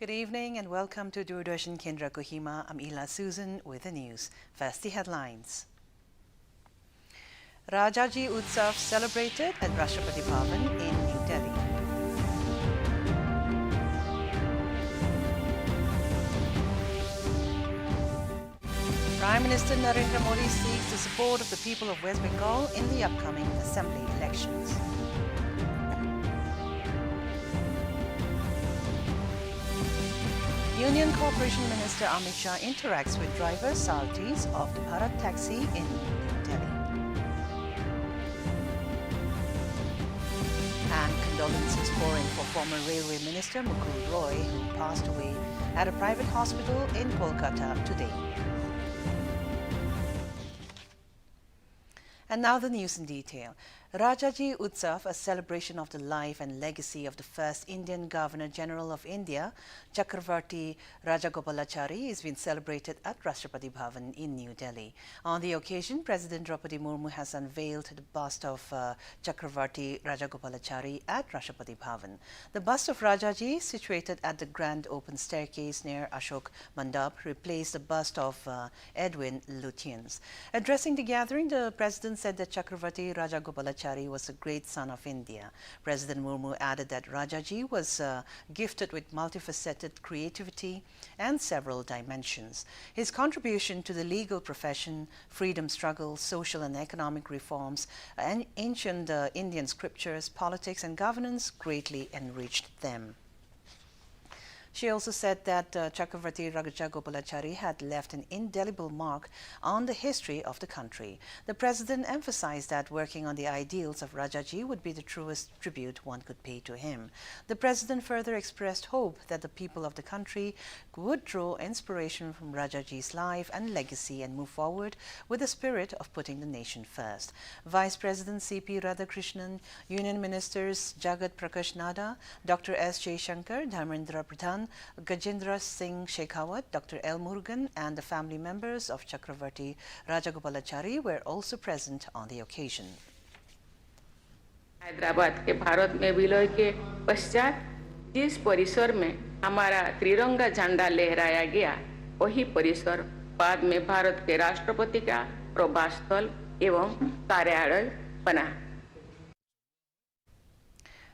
Good evening and welcome to Doordarshan Kendra Kohima. I'm Ila Susan with the news. First, the headlines. Rajaji Utsav celebrated at Rashtrapati Bhavan in New Delhi. Prime Minister Narendra Modi seeks the support of the people of West Bengal in the upcoming assembly elections. Union Corporation Minister Amit Shah interacts with drivers, Sarathi's of the Bharat Taxi in New Delhi. And condolences pouring for former Railway Minister Mukul Roy, who passed away at a private hospital in Kolkata today. And now the news in detail. Rajaji Utsav, a celebration of the life and legacy of the first Indian Governor-General of India, Chakravarti Rajagopalachari, is being celebrated at Rashtrapati Bhavan in New Delhi. On the occasion, President Draupadi Murmu has unveiled the bust of Chakravarti Rajagopalachari at Rashtrapati Bhavan. The bust of Rajaji, situated at the grand open staircase near Ashok Mandap, replaced the bust of Edwin Lutyens. Addressing the gathering, the President said that Chakravarti Rajagopalachari was a great son of India. President Murmu added that Rajaji was gifted with multifaceted creativity and several dimensions. His contribution to the legal profession, freedom struggle, social and economic reforms, and ancient Indian scriptures, politics and governance greatly enriched them. She also said that Chakravarti Rajagopalachari had left an indelible mark on the history of the country. The President emphasized that working on the ideals of Rajaji would be the truest tribute one could pay to him. The President further expressed hope that the people of the country would draw inspiration from Rajaji's life and legacy and move forward with the spirit of putting the nation first. Vice President C.P. Radhakrishnan, Union Ministers Jagat Prakash Nada, Dr. S. Jaishankar, Dharmendra Pradhan, Gajendra Singh Shekhawat, Dr. L. Murugan and the family members of Chakravarti Rajagopalachari were also present on the occasion. Hyderabad के भारत में विलय के पश्चात जिस परिसर में हमारा त्रिरंगा झंडा लहराया गया, वही परिसर बाद में भारत के राष्ट्रपति का प्रवास स्थल एवं कार्यालय बना।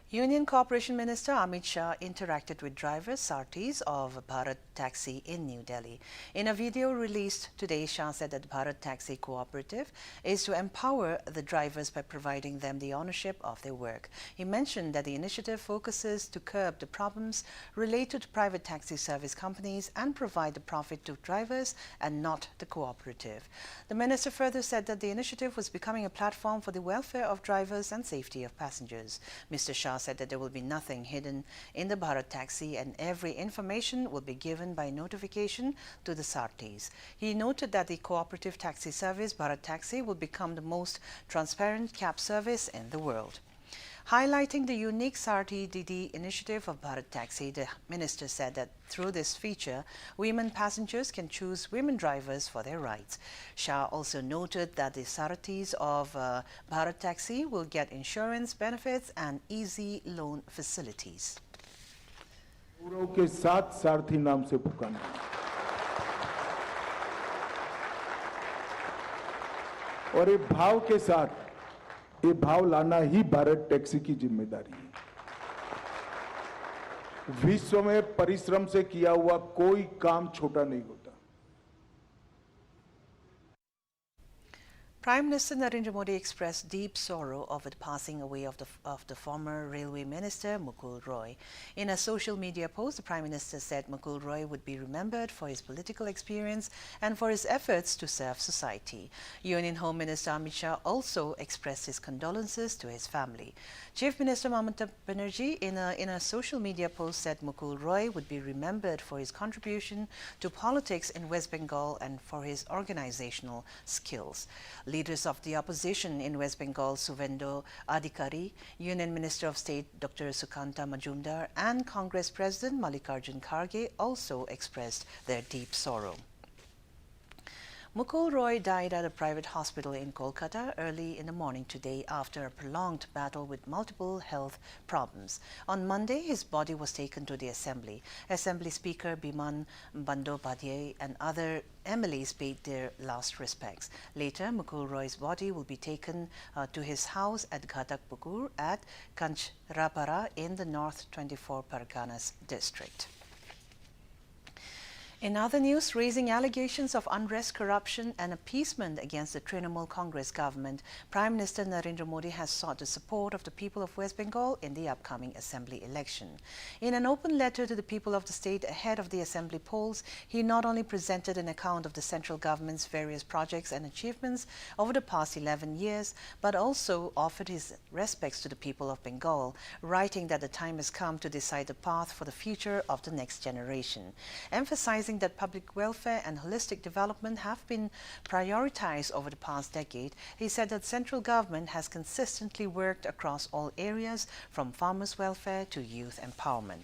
Union Corporation Minister Amit Shah interacted with drivers, Sarathi's of Bharat Taxi in New Delhi. In a video released today, Shah said that Bharat Taxi Cooperative is to empower the drivers by providing them the ownership of their work. He mentioned that the initiative focuses to curb the problems related to private taxi service companies and provide the profit to drivers and not the cooperative. The minister further said that the initiative was becoming a platform for the welfare of drivers and safety of passengers. Mr. Shah said that there will be nothing hidden in the Bharat Taxi and every information will be given by notification to the Sarathi's. He noted that the cooperative taxi service, Bharat Taxi, will become the most transparent cab service in the world. Highlighting the unique Sarathi Didi initiative of Bharat Taxi, the minister said that through this feature, women passengers can choose women drivers for their rides. Shah also noted that the Sarathis of Bharat Taxi will get insurance benefits and easy loan facilities. गौरव के साथ सारथी नाम से पुकारना और ये भाव के साथ ये भाव लाना ही भारत टैक्सी की जिम्मेदारी है। विश्व में परिश्रम से किया हुआ कोई काम छोटा नहीं होता। Prime Minister Narendra Modi expressed deep sorrow over the passing away of the former Railway Minister Mukul Roy. In a social media post, the Prime Minister said Mukul Roy would be remembered for his political experience and for his efforts to serve society. Union Home Minister Amit Shah also expressed his condolences to his family. Chief Minister Mamata Banerjee, in a social media post, said Mukul Roy would be remembered for his contribution to politics in West Bengal and for his organizational skills. Leaders of the opposition in West Bengal, Suvendo Adhikari, Union Minister of State Dr. Sukanta Majumdar and Congress President Mallikarjun Kharge also expressed their deep sorrow. Mukul Roy died at a private hospital in Kolkata early in the morning today after a prolonged battle with multiple health problems. On Monday, his body was taken to the Assembly. Assembly Speaker Biman Bandyopadhyay and other MLAs paid their last respects. Later, Mukul Roy's body will be taken to his house at Ghatakpukur at Kanchrapara in the North 24 Parganas district. In other news, raising allegations of unrest, corruption and appeasement against the Trinamool Congress government, Prime Minister Narendra Modi has sought the support of the people of West Bengal in the upcoming assembly election. In an open letter to the people of the state ahead of the assembly polls, he not only presented an account of the central government's various projects and achievements over the past 11 years, but also offered his respects to the people of Bengal, writing that the time has come to decide the path for the future of the next generation. Emphasizing that public welfare and holistic development have been prioritized over the past decade, he said that central government has consistently worked across all areas, from farmers' welfare to youth empowerment.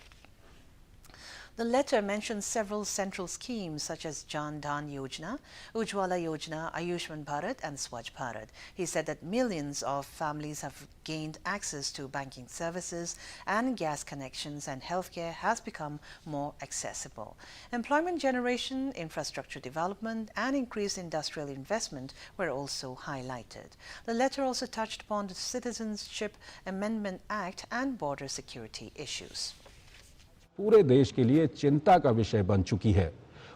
The letter mentions several central schemes such as Jan Dhan Yojana, Ujjwala Yojana, Ayushman Bharat and Swachh Bharat. He said that millions of families have gained access to banking services and gas connections, and healthcare has become more accessible. Employment generation, infrastructure development and increased industrial investment were also highlighted. The letter also touched upon the Citizenship Amendment Act and border security issues. पूरे देश के लिए चिंता का विषय बन चुकी है।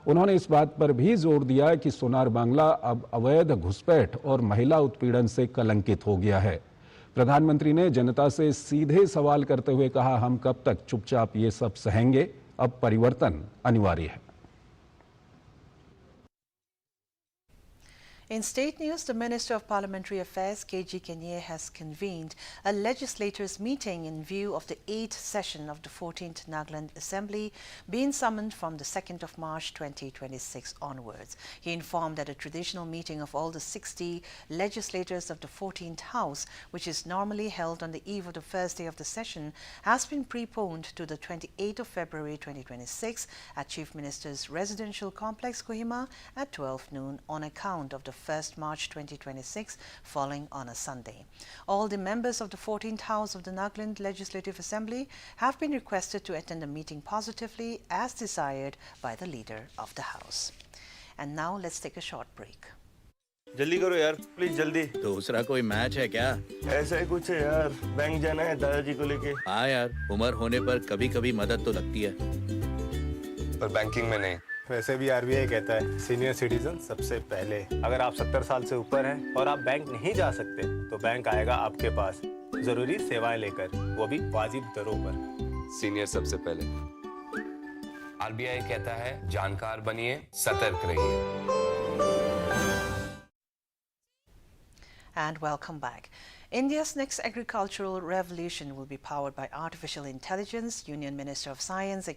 उन्होंने इस बात पर भी जोर दिया कि सोनार बांग्ला अब अवैध घुसपैठ और महिला उत्पीड़न से कलंकित हो गया है। प्रधानमंत्री ने जनता से सीधे सवाल करते हुए कहा, हम कब तक चुपचाप ये सब सहेंगे? अब परिवर्तन अनिवार्य है। In state news, the Minister of Parliamentary Affairs, K.G. Kenyir, has convened a legislators' meeting in view of the 8th session of the 14th Nagaland Assembly being summoned from the 2nd of March 2026 onwards. He informed that a traditional meeting of all the 60 legislators of the 14th House, which is normally held on the eve of the first day of the session, has been preponed to the 28th of February 2026 at Chief Minister's Residential Complex, Kohima, at 12 noon on account of the 1st March 2026 falling on a Sunday. All the members of the 14th House of the Nagaland Legislative Assembly have been requested to attend the meeting positively as desired by the leader of the House. And now let's take a short break. जल्दी करो यार, please जल्दी। दूसरा कोई match है क्या? ऐसा ही कुछ है यार, बैंक जाना है दादाजी को लेके। हाँ यार, उम्र होने पर कभी कभी मदद तो लगती है, पर बैंकिंग में नहीं। वैसे भी आरबीआई कहता है सीनियर सिटीजन सबसे पहले। अगर आप 70 साल से ऊपर हैं और आप बैंक नहीं जा सकते तो बैंक आएगा आपके पास जरूरी सेवाएं लेकर, वो भी वाजिब दरों पर। सीनियर सबसे पहले। आरबीआई कहता है जानकार बनिए, सतर्क रहिए। And welcome back. India's next agricultural revolution will be powered by artificial intelligence. Union Minister of Science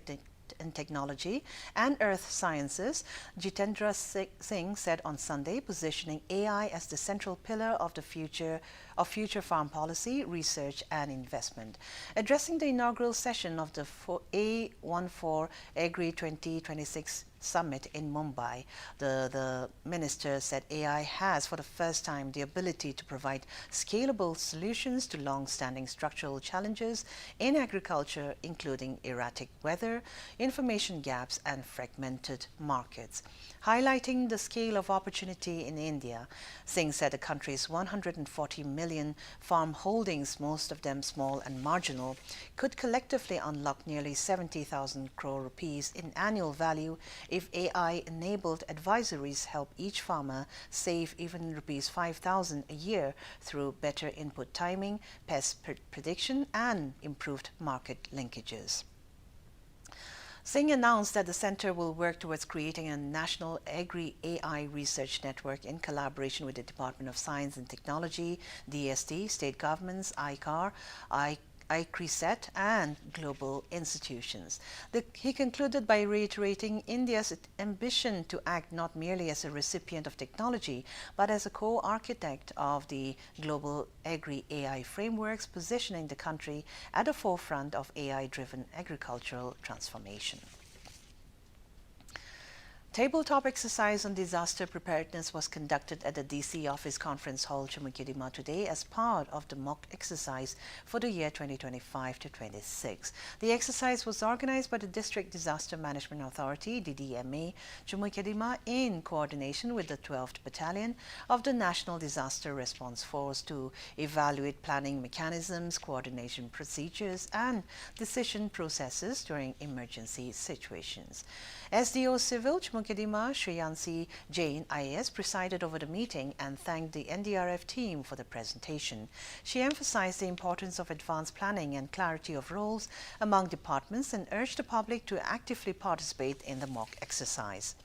and Technology and Earth Sciences, Jitendra Singh, said on Sunday, positioning AI as the central pillar of the future farm policy, research and investment. Addressing the inaugural session of the A14 Agri 2026 Summit in Mumbai, the minister said AI has for the first time the ability to provide scalable solutions to long-standing structural challenges in agriculture, including erratic weather, information gaps and fragmented markets. Highlighting the scale of opportunity in India, Singh said the country's 140 million farm holdings, most of them small and marginal, could collectively unlock nearly 70,000 crore rupees in annual value if AI-enabled advisories help each farmer save even rupees 5,000 a year through better input timing, pest prediction and improved market linkages. Singh announced that the center will work towards creating a national agri-AI research network in collaboration with the Department of Science and Technology, DST, state governments, ICAR, ICRISET and global institutions. He concluded by reiterating India's ambition to act not merely as a recipient of technology, but as a co-architect of the global agri-AI frameworks, positioning the country at the forefront of AI-driven agricultural transformation. tabletop exercise on disaster preparedness was conducted at the DC Office Conference Hall, Chumukidima today as part of the mock exercise for the year 2025 to 26. The exercise was organized by the District Disaster Management Authority, DDMA, Chumukidima, in coordination with the 12th Battalion of the National Disaster Response Force to evaluate planning mechanisms, coordination procedures, and decision processes during emergency situations. SDO Civil Chumukidima Shreyansi Jain IAS presided over the meeting and thanked the NDRF team for the presentation. She emphasized the importance of advanced planning and clarity of roles among departments and urged the public to actively participate in the mock exercise.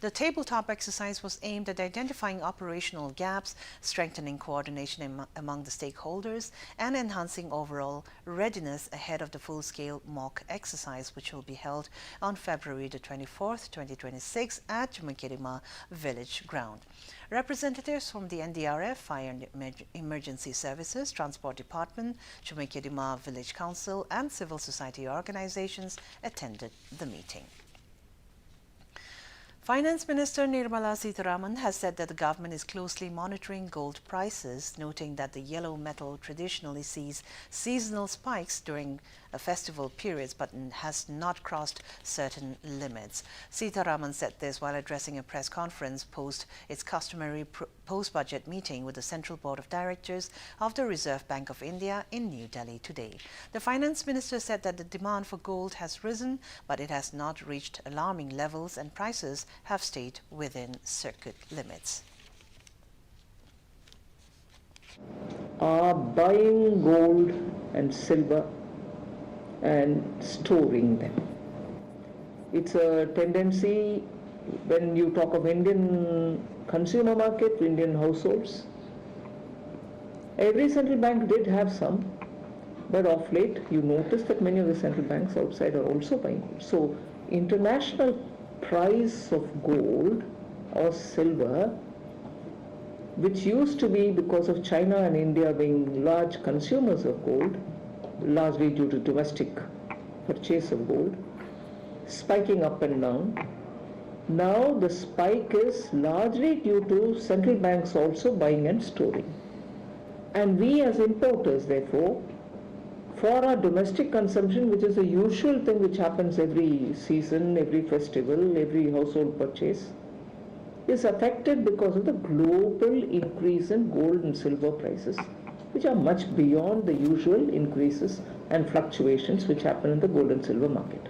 The tabletop exercise was aimed at identifying operational gaps, strengthening coordination among the stakeholders, and enhancing overall readiness ahead of the full-scale mock exercise, which will be held on February the 24th, 2026 at Chumukidima Village Ground. Representatives from the NDRF, Fire and Emergency Services, Transport Department, Chumukidima Village Council, and civil society organizations attended the meeting. Finance Minister Nirmala Sitharaman has said that the government is closely monitoring gold prices, noting that the yellow metal traditionally sees seasonal spikes during festival periods but has not crossed certain limits. Sitharaman said this while addressing a press conference post its customary post-budget meeting with the Central Board of Directors of the Reserve Bank of India in New Delhi today. The Finance Minister said that the demand for gold has risen, but it has not reached alarming levels and prices have stayed within circuit limits. Are buying gold and silver and storing them. It's a tendency when you talk of Indian consumer market, Indian households. Every central bank did have some, but of late you notice that many of the central banks outside are also buying gold. So international price of gold or silver, which used to be because of China and India being large consumers of gold, largely due to domestic purchase of gold, spiking up and down. Now the spike is largely due to central banks also buying and storing. And we as importers, therefore, for our domestic consumption, which is a usual thing which happens every season, every festival, every household purchase, is affected because of the global increase in gold and silver prices, which are much beyond the usual increases and fluctuations which happen in the gold and silver market.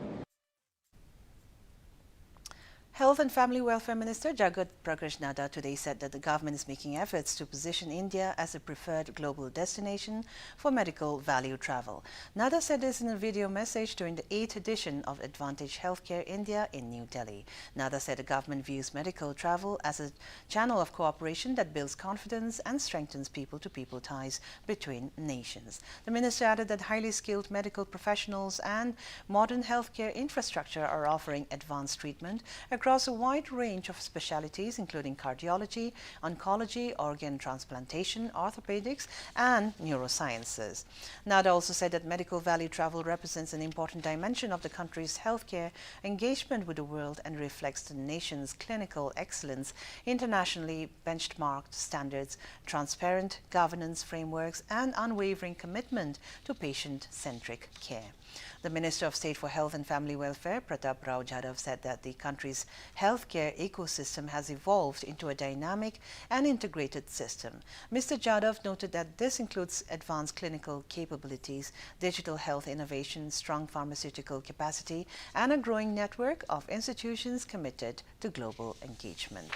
Health and Family Welfare Minister Jagat Prakash Nadda today said that the government is making efforts to position India as a preferred global destination for medical value travel. Nadda said this in a video message during the 8th edition of Advantage Healthcare India in New Delhi. Nadda said the government views medical travel as a channel of cooperation that builds confidence and strengthens people-to-people ties between nations. The minister added that highly skilled medical professionals and modern healthcare infrastructure are offering advanced treatment across a wide range of specialties, including cardiology, oncology, organ transplantation, orthopedics, and neurosciences. Nadda also said that medical value travel represents an important dimension of the country's healthcare engagement with the world and reflects the nation's clinical excellence, internationally benchmarked standards, transparent governance frameworks, and unwavering commitment to patient-centric care. The Minister of State for Health and Family Welfare, Pratap Rao Jadhav, said that the country's healthcare ecosystem has evolved into a dynamic and integrated system. Mr. Jadhav noted that this includes advanced clinical capabilities, digital health innovation, strong pharmaceutical capacity, and a growing network of institutions committed to global engagement.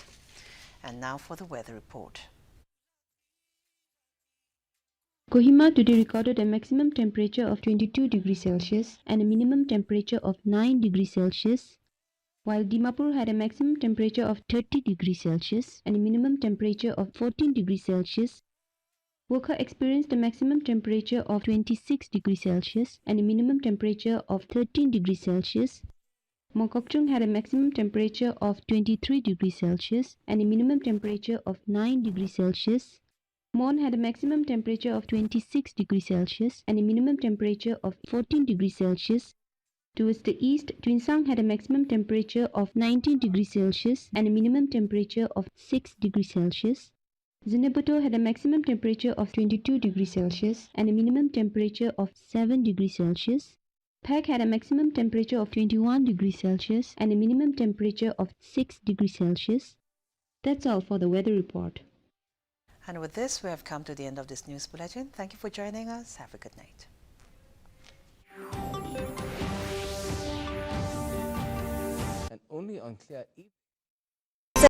And now for the weather report. Kohima today recorded a maximum temperature of 22 degrees Celsius and a minimum temperature of 9 degrees Celsius, while Dimapur had a maximum temperature of 30 degrees Celsius and a minimum temperature of 14 degrees Celsius. Wokha experienced a maximum temperature of 26 degrees Celsius and a minimum temperature of 13 degrees Celsius. Mongkokchung had a maximum temperature of 23 degrees Celsius and a minimum temperature of 9 degrees Celsius. Mon had a maximum temperature of 26 degrees Celsius and a minimum temperature of 14 degrees Celsius. Towards the east, Tuensang had a maximum temperature of 19 degrees Celsius and a minimum temperature of 6 degrees Celsius. Zinabuto had a maximum temperature of 22 degrees Celsius and a minimum temperature of 7 degrees Celsius. Pek had a maximum temperature of 21 degrees Celsius and a minimum temperature of 6 degrees Celsius. That's all for the weather report. And with this, we have come to the end of this news bulletin. Thank you for joining us. Have a good night. And only on clear evening.